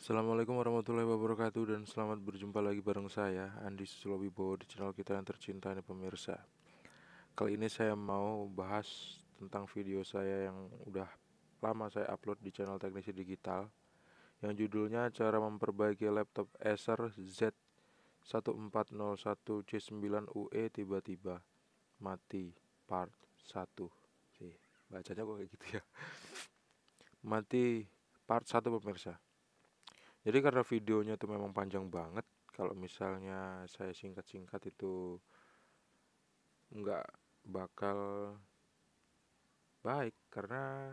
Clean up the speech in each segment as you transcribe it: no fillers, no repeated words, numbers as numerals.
Assalamualaikum warahmatullahi wabarakatuh dan selamat berjumpa lagi bareng saya Andi Susilo di channel kita yang tercinta nih pemirsa. Kali ini saya mau bahas tentang video saya yang udah lama saya upload di channel Teknisi Digital yang judulnya cara memperbaiki laptop Acer Z1401C9UE tiba-tiba mati part 1. Sih, bacanya kok kayak gitu ya. Mati part 1 pemirsa. Jadi karena videonya tuh memang panjang banget, kalau misalnya saya singkat-singkat itu nggak bakal baik karena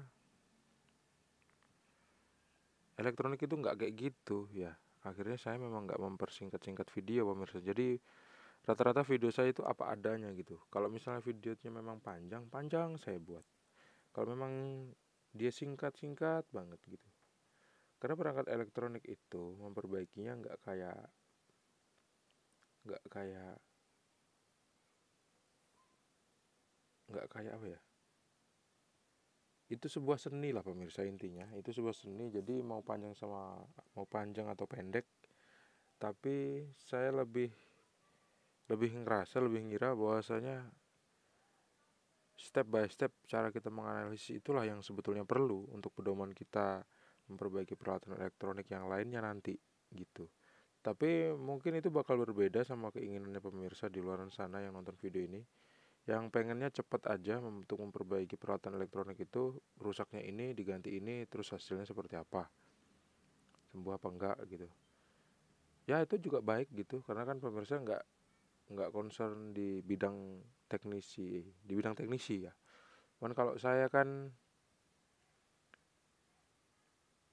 elektronik itu nggak kayak gitu ya. Akhirnya saya memang nggak mempersingkat-singkat video pemirsa. Jadi rata-rata video saya itu apa adanya gitu. Kalau misalnya videonya memang panjang saya buat. Kalau memang dia singkat-singkat banget gitu. Karena perangkat elektronik itu memperbaikinya nggak kayak nggak kayak apa ya? Itu sebuah seni lah pemirsa, intinya itu sebuah seni. Jadi mau panjang atau pendek, tapi saya lebih lebih ngerasa, lebih ngira bahwasanya step by step cara kita menganalisis itulah yang sebetulnya perlu untuk pedoman kita memperbaiki peralatan elektronik yang lainnya nanti gitu. Tapi mungkin itu bakal berbeda sama keinginannya pemirsa di luar sana yang nonton video ini, yang pengennya cepat aja untuk memperbaiki peralatan elektronik itu, rusaknya ini diganti ini terus hasilnya seperti apa, sembuh apa enggak gitu. Ya itu juga baik gitu karena kan pemirsa nggak concern di bidang teknisi ya. Cuman kalau saya kan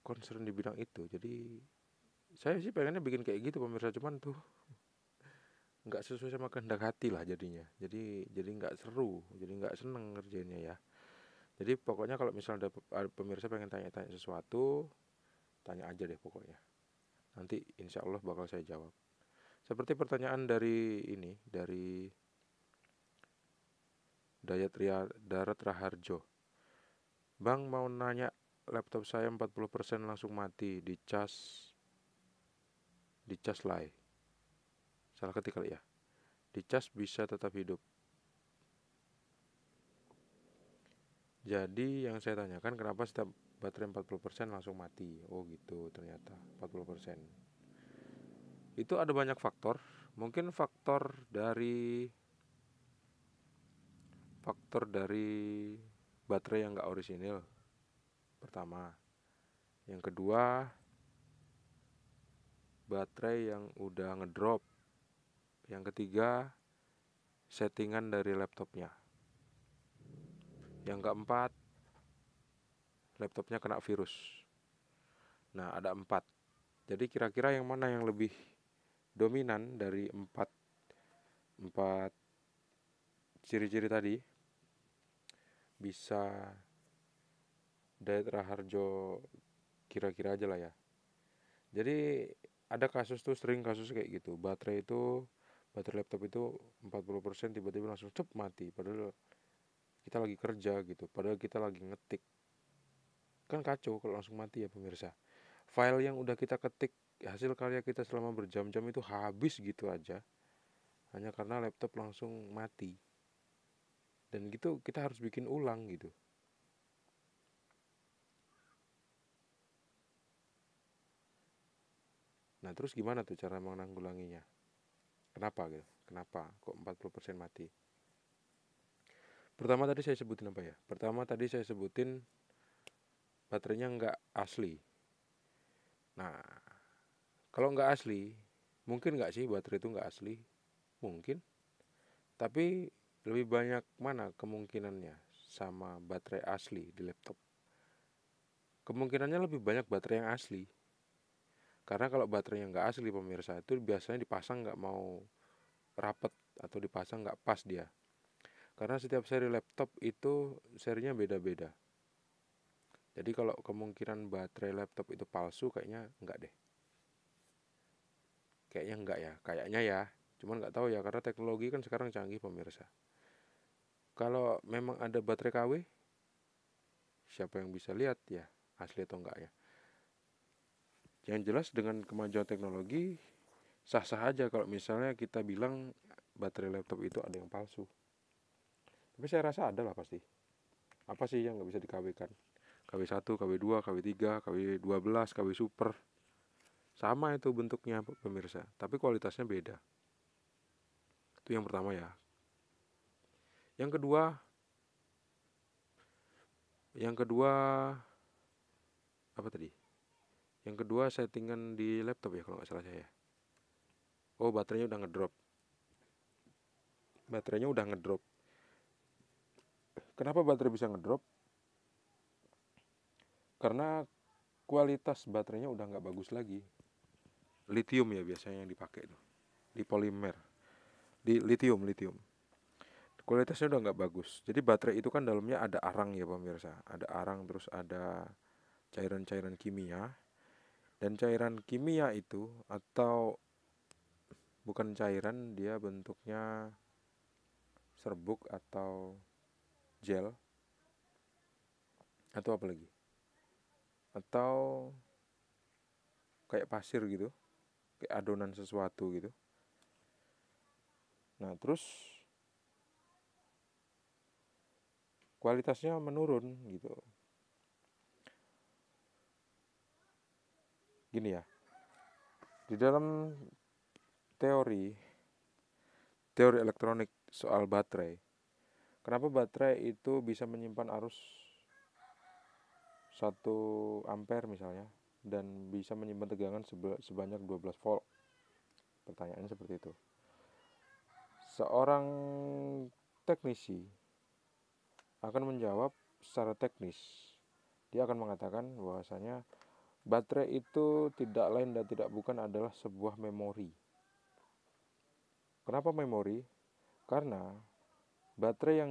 concern di bidang itu, jadi saya sih pengennya bikin kayak gitu pemirsa, cuman tuh nggak sesuai sama kehendak hati lah jadinya. Jadi nggak seru, jadi nggak seneng ngerjainnya ya. Jadi pokoknya kalau misalnya ada pemirsa pengen tanya-tanya sesuatu, tanya aja deh pokoknya. Nanti insya Allah bakal saya jawab. Seperti pertanyaan dari Darat Raharjo. Bang mau nanya, laptop saya 40% langsung mati, dicas lay. Salah ketik kali ya. Dicas bisa tetap hidup. Jadi yang saya tanyakan kenapa setiap baterai 40% langsung mati. Oh gitu ternyata 40%. Itu ada banyak faktor. Mungkin faktor dari baterai yang nggak orisinil pertama. Yang kedua, baterai yang udah ngedrop. Yang ketiga, settingan dari laptopnya. Yang keempat, laptopnya kena virus. Nah, ada 4. Jadi kira-kira yang mana yang lebih dominan dari empat ciri-ciri tadi? Bisa Dayat Raharjo kira-kira aja lah ya. Jadi ada sering kasus kayak gitu. Baterai laptop itu 40% tiba-tiba langsung cep mati. Padahal kita lagi kerja gitu. Padahal kita lagi ngetik. Kan kacau kalau langsung mati ya pemirsa. File yang udah kita ketik, hasil karya kita selama berjam-jam itu habis gitu aja. Hanya karena laptop langsung mati. Dan gitu kita harus bikin ulang gitu. Nah terus gimana tuh cara menanggulanginya? Kenapa gitu? Kenapa kok 40% mati? Pertama tadi saya sebutin apa ya? Pertama tadi saya sebutin baterainya nggak asli. Nah, kalau nggak asli, mungkin nggak sih baterai itu nggak asli? Mungkin. Tapi lebih banyak mana kemungkinannya sama baterai asli di laptop? Kemungkinannya lebih banyak baterai yang asli. Karena kalau baterai yang nggak asli pemirsa itu biasanya dipasang nggak mau rapet atau dipasang nggak pas dia. Karena setiap seri laptop itu serinya beda-beda. Jadi kalau kemungkinan baterai laptop itu palsu kayaknya enggak deh. Kayaknya enggak ya, kayaknya ya. Cuman nggak tahu ya karena teknologi kan sekarang canggih pemirsa. Kalau memang ada baterai KW, siapa yang bisa lihat ya asli atau enggak ya? Yang jelas dengan kemajuan teknologi sah-sah aja kalau misalnya kita bilang baterai laptop itu ada yang palsu. Tapi saya rasa ada lah pasti. Apa sih yang nggak bisa di-KW-kan? KW1, KW2, KW3, KW12, KW Super. Sama itu bentuknya pemirsa, tapi kualitasnya beda. Itu yang pertama ya. Yang kedua, apa tadi? Yang kedua settingan di laptop ya kalau nggak salah saya. Oh, baterainya udah ngedrop. Kenapa baterai bisa ngedrop? Karena kualitas baterainya udah nggak bagus lagi. Lithium ya biasanya yang dipakai tuh. Di polimer. Di lithium. Kualitasnya udah nggak bagus. Jadi baterai itu kan dalamnya ada arang ya pemirsa. Ada arang, terus ada cairan-cairan kimia. Dan cairan kimia itu atau bukan cairan, dia bentuknya serbuk atau gel atau apa lagi? Atau kayak pasir gitu, kayak adonan sesuatu gitu. Nah, terus kualitasnya menurun gitu. Gini ya. Di dalam teori elektronik soal baterai, kenapa baterai itu bisa menyimpan arus 1 ampere misalnya dan bisa menyimpan tegangan sebanyak 12 volt? Pertanyaannya seperti itu. Seorang teknisi akan menjawab secara teknis. Dia akan mengatakan bahwasanya baterai itu tidak lain dan tidak bukan adalah sebuah memori. Kenapa memori? Karena baterai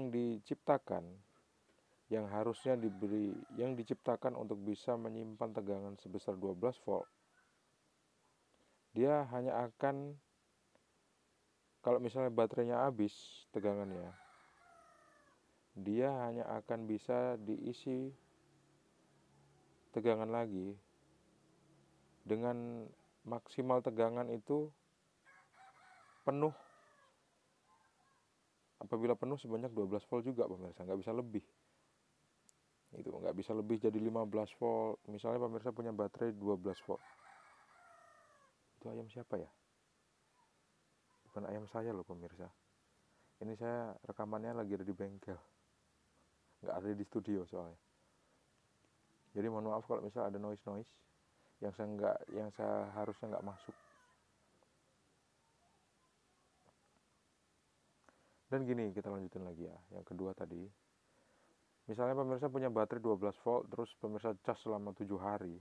yang harusnya yang diciptakan untuk bisa menyimpan tegangan sebesar 12 volt, dia hanya akan, kalau misalnya baterainya habis tegangannya, dia hanya akan bisa diisi tegangan lagi dengan maksimal tegangan itu penuh. Apabila penuh sebanyak 12 volt juga pemirsa, nggak bisa lebih. Itu nggak bisa lebih jadi 15 volt. Misalnya pemirsa punya baterai 12 volt. Itu ayam siapa ya? Bukan ayam saya loh pemirsa. Ini saya rekamannya lagi ada di bengkel. Nggak ada di studio soalnya. Jadi mohon maaf kalau misalnya ada noise yang saya harusnya nggak masuk. Dan gini, kita lanjutin lagi ya. Yang kedua tadi, misalnya pemirsa punya baterai 12 volt, terus pemirsa cas selama 7 hari.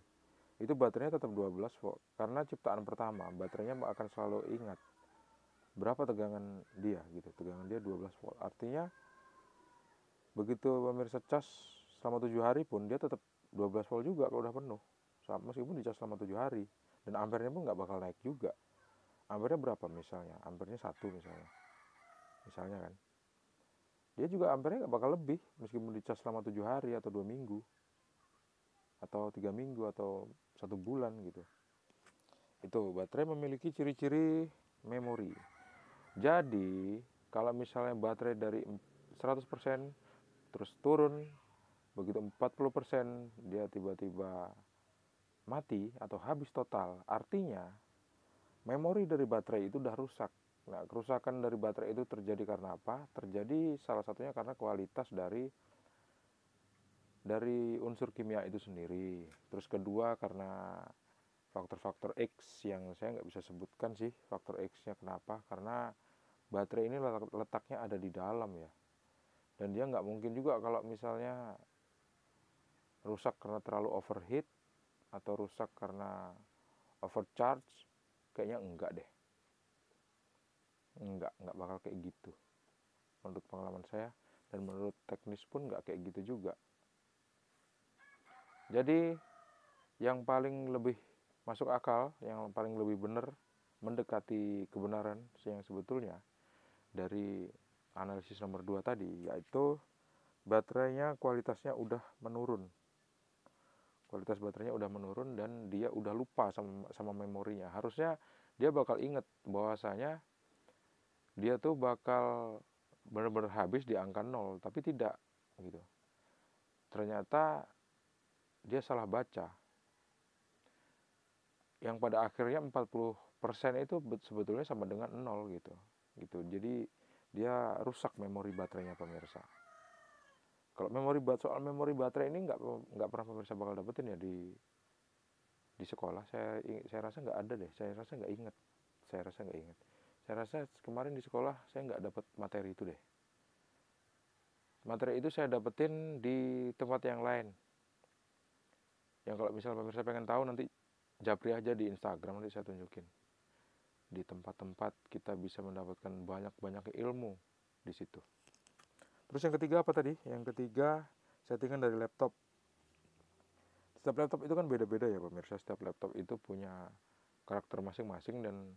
Itu baterainya tetap 12 volt. Karena ciptaan pertama, baterainya akan selalu ingat berapa tegangan dia gitu. Tegangan dia 12 volt. Artinya, begitu pemirsa cas selama 7 hari pun, dia tetap 12 volt juga kalau udah penuh. Meskipun dicas selama 7 hari. Dan ampernya pun nggak bakal naik juga. Ampernya berapa misalnya? Ampernya 1 misalnya. Misalnya kan. Dia juga ampernya nggak bakal lebih meskipun dicas selama 7 hari atau 2 minggu atau 3 minggu atau 1 bulan gitu. Itu baterai memiliki ciri-ciri memori. Jadi kalau misalnya baterai dari 100% terus turun, begitu 40% dia tiba-tiba mati atau habis total, artinya memori dari baterai itu udah rusak. Nah, kerusakan dari baterai itu terjadi karena apa? Terjadi salah satunya karena kualitas dari unsur kimia itu sendiri. Terus kedua karena faktor-faktor X yang saya nggak bisa sebutkan sih faktor X-nya kenapa. Karena baterai ini letaknya ada di dalam ya. Dan dia nggak mungkin juga kalau misalnya rusak karena terlalu overheat atau rusak karena overcharge, kayaknya enggak deh. Enggak bakal kayak gitu. Menurut pengalaman saya dan menurut teknis pun nggak kayak gitu juga. Jadi yang paling lebih masuk akal, yang paling lebih benar mendekati kebenaran yang sebetulnya dari analisis nomor 2 tadi, yaitu baterainya kualitasnya udah menurun. kualitas baterainya udah menurun dan dia udah lupa sama memorinya. Harusnya dia bakal inget bahwasanya dia tuh bakal benar-benar habis di angka 0, tapi tidak gitu. Ternyata dia salah baca. Yang pada akhirnya 40% itu sebetulnya sama dengan 0 gitu. Jadi dia rusak memori baterainya pemirsa. Kalau soal memori baterai ini nggak pernah pemirsa bakal dapetin ya di sekolah. Saya rasa nggak ada deh. Saya rasa nggak inget. Saya rasa kemarin di sekolah saya nggak dapat materi itu deh. Materi itu saya dapetin di tempat yang lain. Yang kalau misalnya pemirsa pengen tahu nanti japri aja di Instagram, nanti saya tunjukin. Di tempat-tempat kita bisa mendapatkan banyak ilmu di situ. Terus yang ketiga apa tadi? Yang ketiga settingan dari laptop. Setiap laptop itu kan beda-beda ya pemirsa. Setiap laptop itu punya karakter masing-masing dan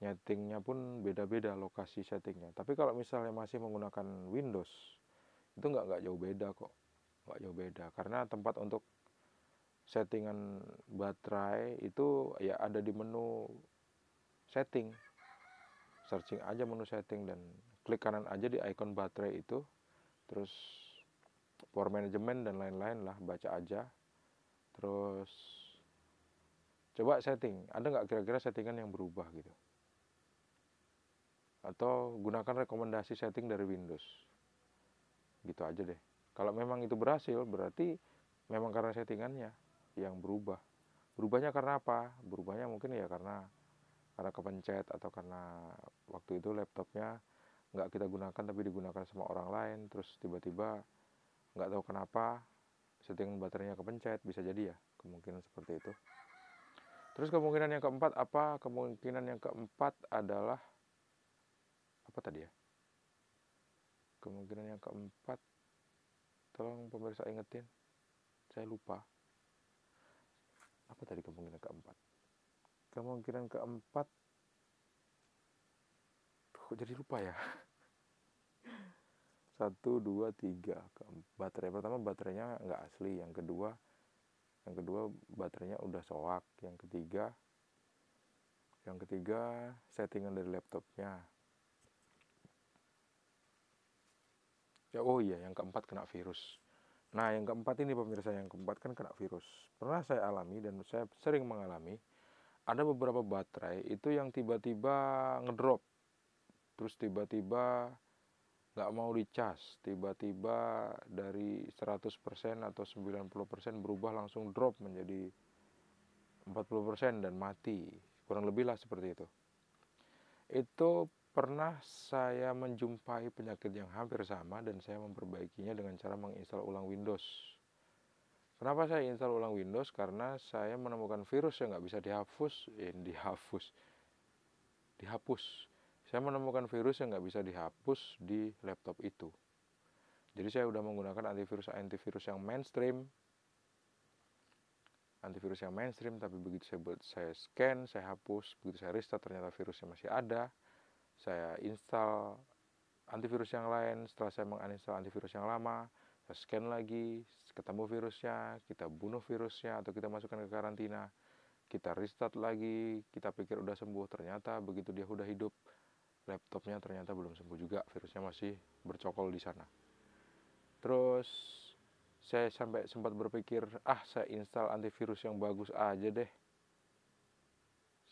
nyetingnya pun beda-beda lokasi settingnya. Tapi kalau misalnya masih menggunakan Windows, itu nggak jauh beda kok. Nggak jauh beda. Karena tempat untuk settingan baterai itu ya ada di menu setting. Searching aja menu setting dan klik kanan aja di icon baterai itu. Terus power management dan lain-lain lah, baca aja. Terus coba setting, ada nggak kira-kira settingan yang berubah gitu? Atau gunakan rekomendasi setting dari Windows. Gitu aja deh. Kalau memang itu berhasil, berarti memang karena settingannya yang berubah. Berubahnya karena apa? Berubahnya mungkin ya karena kepencet atau karena waktu itu laptopnya nggak kita gunakan tapi digunakan sama orang lain, terus tiba-tiba nggak tahu kenapa settingan baterainya kepencet, bisa jadi ya kemungkinan seperti itu. Terus kemungkinan yang keempat apa? Kemungkinan yang keempat adalah apa tadi ya? Kemungkinan yang keempat, tolong pemirsa ingetin, saya lupa. Apa tadi kemungkinan keempat? Kemungkinan keempat, kok jadi lupa ya? 1, 2, 3. Baterai pertama baterainya nggak asli. Yang kedua baterainya udah soak. Yang ketiga settingan dari laptopnya. Oh iya, yang keempat kena virus. Nah, yang keempat ini pemirsa, yang keempat kan kena virus. Pernah saya alami dan saya sering mengalami, ada beberapa baterai itu yang tiba-tiba ngedrop. Terus tiba-tiba nggak mau dicas, tiba-tiba dari 100% atau 90% berubah langsung drop menjadi 40% dan mati. Kurang lebih lah seperti itu. Itu pernah saya menjumpai penyakit yang hampir sama dan saya memperbaikinya dengan cara menginstal ulang Windows. Kenapa saya install ulang Windows? Karena saya menemukan virus yang nggak bisa dihapus. Saya menemukan virus yang nggak bisa dihapus di laptop itu. Jadi saya udah menggunakan antivirus yang mainstream, tapi begitu saya scan, saya hapus, begitu saya restart ternyata virusnya masih ada. Saya install antivirus yang lain. Setelah saya menginstal antivirus yang lama, saya scan lagi, ketemu virusnya, kita bunuh virusnya atau kita masukkan ke karantina, kita restart lagi, kita pikir udah sembuh, ternyata begitu dia udah hidup, laptopnya ternyata belum sembuh juga, virusnya masih bercokol di sana. Terus saya sampai sempat berpikir, saya install antivirus yang bagus aja deh.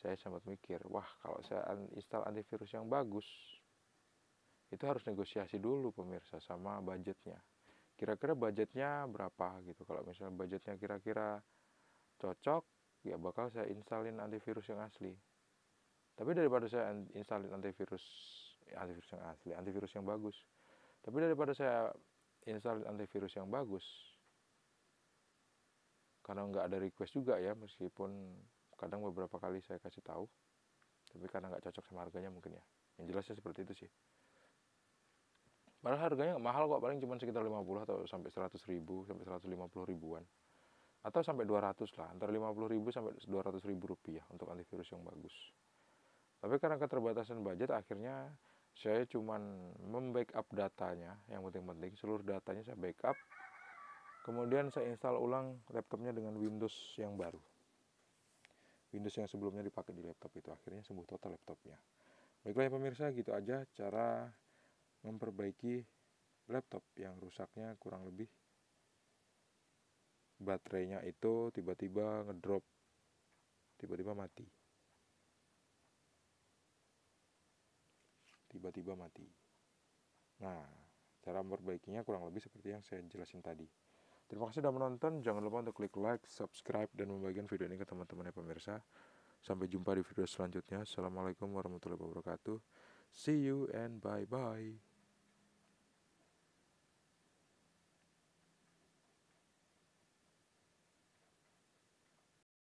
Saya sempat mikir, wah kalau saya install antivirus yang bagus, itu harus negosiasi dulu pemirsa sama budgetnya. Kira-kira budgetnya berapa gitu. Kalau misalnya budgetnya kira-kira cocok, ya bakal saya installin antivirus yang asli. Tapi daripada saya installin antivirus yang bagus. Tapi daripada saya installin antivirus yang bagus, karena nggak ada request juga ya, meskipun kadang beberapa kali saya kasih tahu, tapi karena nggak cocok sama harganya mungkin ya. Yang jelasnya seperti itu sih. Padahal harganya nggak mahal kok, paling cuma sekitar 50 atau sampai 100 ribu, sampai 150 ribuan. Atau sampai 200 lah, antara 50 ribu sampai 200 ribu rupiah untuk antivirus yang bagus. Tapi karena keterbatasan budget, akhirnya saya cuma membackup datanya, yang penting-penting seluruh datanya saya backup. Kemudian saya install ulang laptopnya dengan Windows yang baru. Windows yang sebelumnya dipakai di laptop itu, akhirnya sembuh total laptopnya. Baiklah ya pemirsa, gitu aja cara memperbaiki laptop yang rusaknya kurang lebih. Baterainya itu tiba-tiba ngedrop, tiba-tiba mati. Nah, cara memperbaikinya kurang lebih seperti yang saya jelasin tadi. Terima kasih sudah menonton. Jangan lupa untuk klik like, subscribe, dan membagikan video ini ke teman-teman ya pemirsa. Sampai jumpa di video selanjutnya. Assalamualaikum warahmatullahi wabarakatuh. See you and bye-bye.